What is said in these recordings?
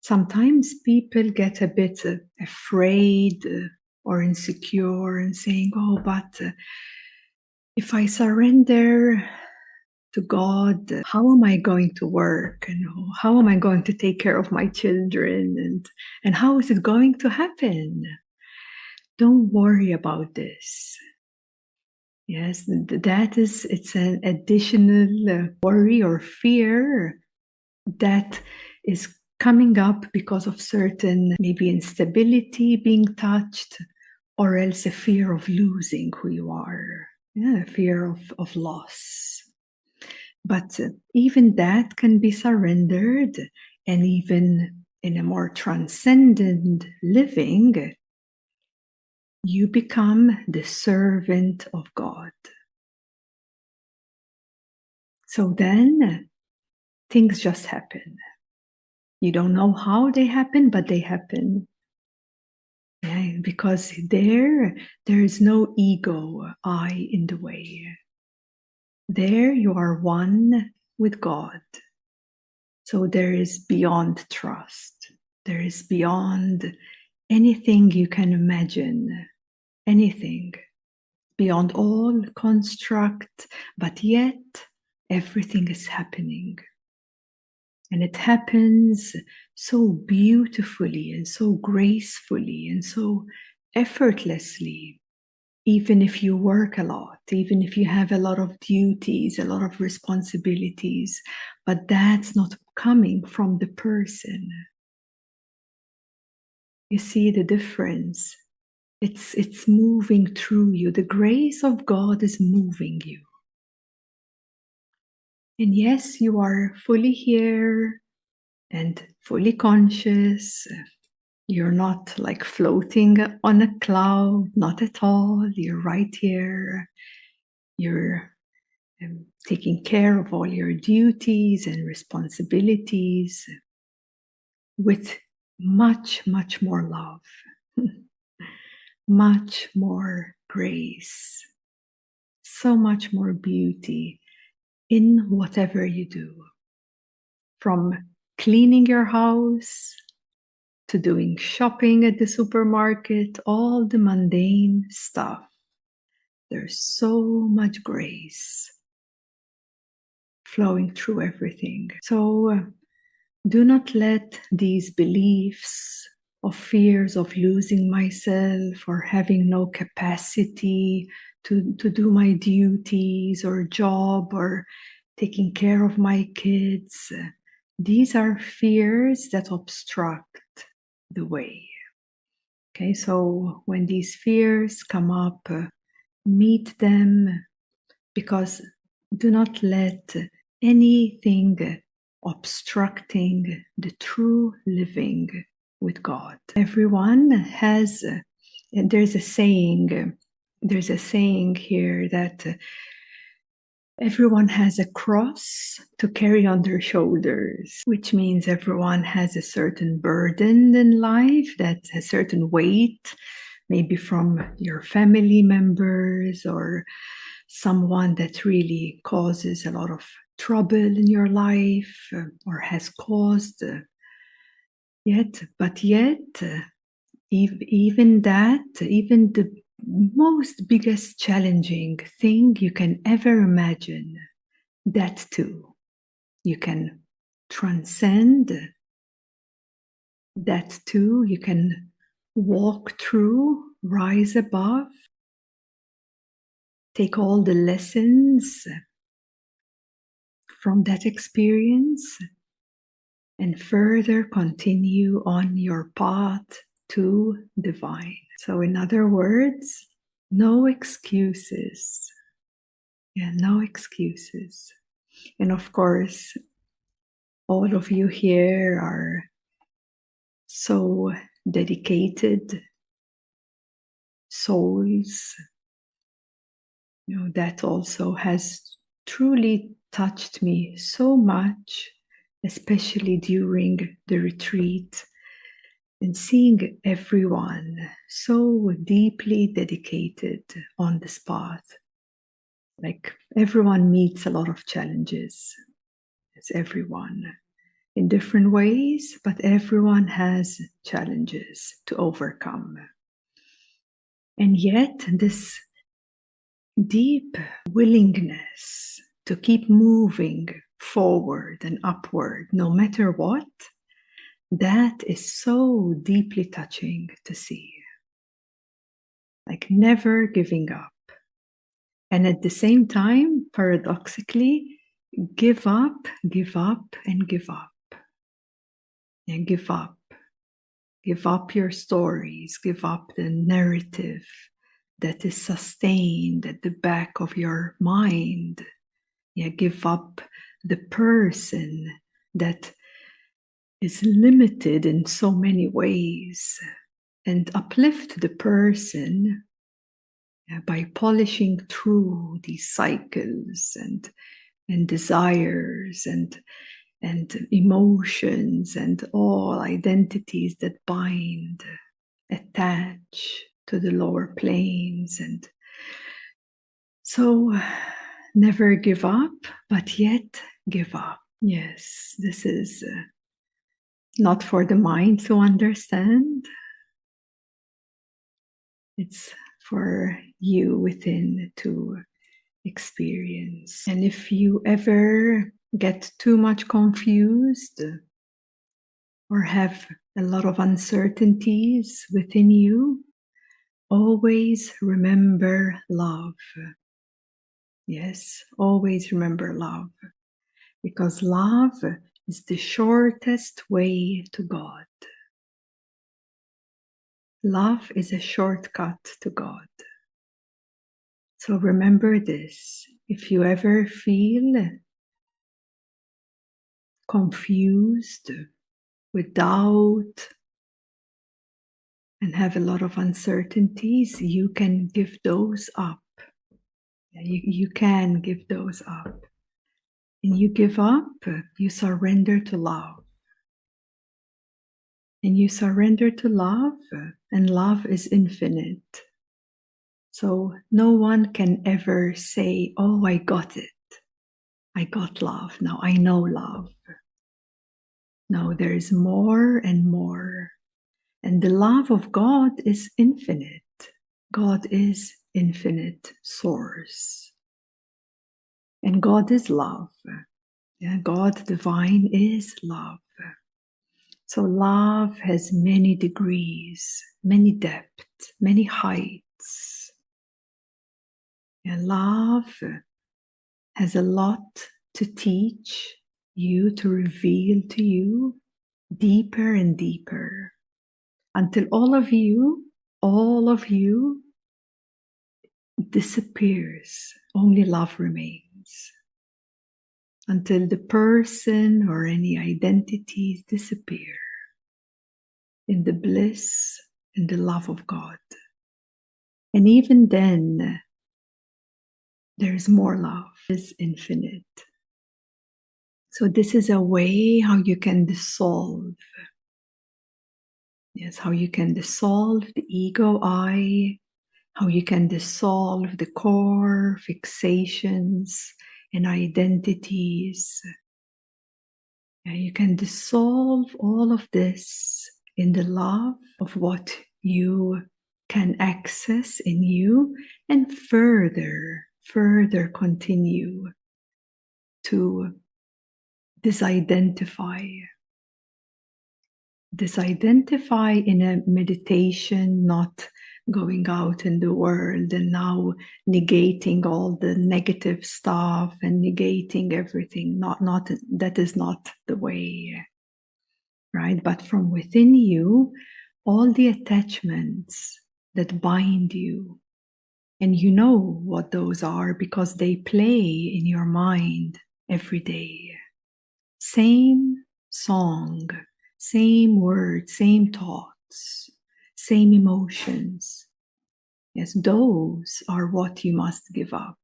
sometimes people get a bit afraid or insecure and saying, oh, but if I surrender to God, how am I going to work? And how am I going to take care of my children? And how is it going to happen? Don't worry about this. Yes, it's an additional worry or fear that is coming up because of certain maybe instability being touched, or else a fear of losing who you are, a fear of loss. But even that can be surrendered, and even in a more transcendent living, you become the servant of God. So then things just happen. You don't know how they happen, but they happen. Yeah, because there is no ego, I in the way. There you are one with God. So there is beyond trust. There is beyond anything you can imagine, anything, beyond all construct, but yet everything is happening. And it happens so beautifully and so gracefully and so effortlessly. Even if you work a lot, even if you have a lot of duties, a lot of responsibilities, but that's not coming from the person. You see the difference? It's moving through you. The grace of God is moving you. And yes, you are fully here and fully conscious. You're not like floating on a cloud, not at all. You're right here. You're taking care of all your duties and responsibilities with much, much more love, much more grace, so much more beauty in whatever you do. From cleaning your house to doing shopping at the supermarket, all the mundane stuff. There's so much grace flowing through everything. So do not let these beliefs of fears of losing myself or having no capacity to do my duties or job or taking care of my kids, these are fears that obstruct the way. Okay, so when these fears come up, meet them, because do not let anything obstructing the true living with God. Everyone has, and there's a saying here that everyone has a cross to carry on their shoulders, which means everyone has a certain burden in life, that's a certain weight, maybe from your family members or someone that really causes a lot of trouble in your life or has caused yet even the most biggest challenging thing you can ever imagine, that too you can transcend, that too you can walk through, rise above, take all the lessons from that experience and further continue on your path to divine. So in other words, no excuses. Yeah, no excuses. And of course, all of you here are so dedicated souls. You know, that also has truly touched me so much, especially during the retreat, and seeing everyone so deeply dedicated on this path. Like everyone meets a lot of challenges. It's everyone. in different ways, but everyone has challenges to overcome. And yet, this deep willingness to keep moving forward and upward, no matter what, that is so deeply touching to see. Like never giving up. And at the same time, paradoxically, give up, and give up. And give up. Give up your stories, give up the narrative that is sustained at the back of your mind. Yeah, give up the person that is limited in so many ways, and uplift the person by polishing through these cycles and desires and emotions and all identities that bind, attach to the lower planes. And so never give up, but yet give up. Yes, this is not for the mind to understand. It's for you within to experience. And if you ever get too much confused or have a lot of uncertainties within you, always remember love. Yes, always remember love, because love is the shortest way to God. Love is a shortcut to God. So remember this. If you ever feel confused, with doubt, and have a lot of uncertainties, you can give those up. You can give those up. And you give up, you surrender to love. And you surrender to love, and love is infinite. So no one can ever say, oh, I got it. I got love. Now I know love. No, there is more and more. And the love of God is infinite. God is infinite source. And God is love. Yeah, God divine is love. So love has many degrees, many depths, many heights. And love has a lot to teach you, to reveal to you deeper and deeper, until all of you disappears. Only love remains. Until the person or any identities disappear in the bliss and the love of God. And even then, there's more love. It's infinite. So this is a way how you can dissolve. Yes, how you can dissolve the ego I, how you can dissolve the core fixations and identities. And you can dissolve all of this in the love of what you can access in you, and further continue to disidentify in a meditation, not going out in the world and now negating all the negative stuff and negating everything. Not that is not the way, right? But from within you, all the attachments that bind you, and you know what those are because they play in your mind every day. Same song, same words, same thoughts, same emotions. Yes, those are what you must give up.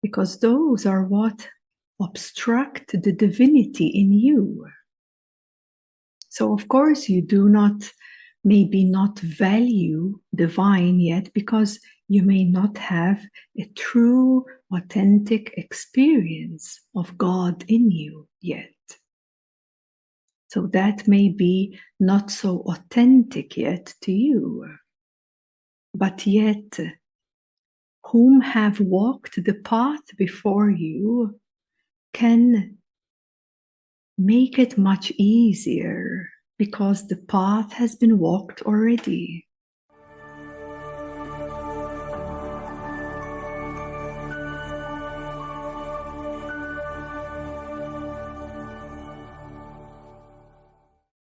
Because those are what obstruct the divinity in you. So of course you do not, maybe not value divine yet, because you may not have a true, authentic experience of God in you yet. So that may be not so authentic yet to you. But yet, whom have walked the path before you can make it much easier because the path has been walked already.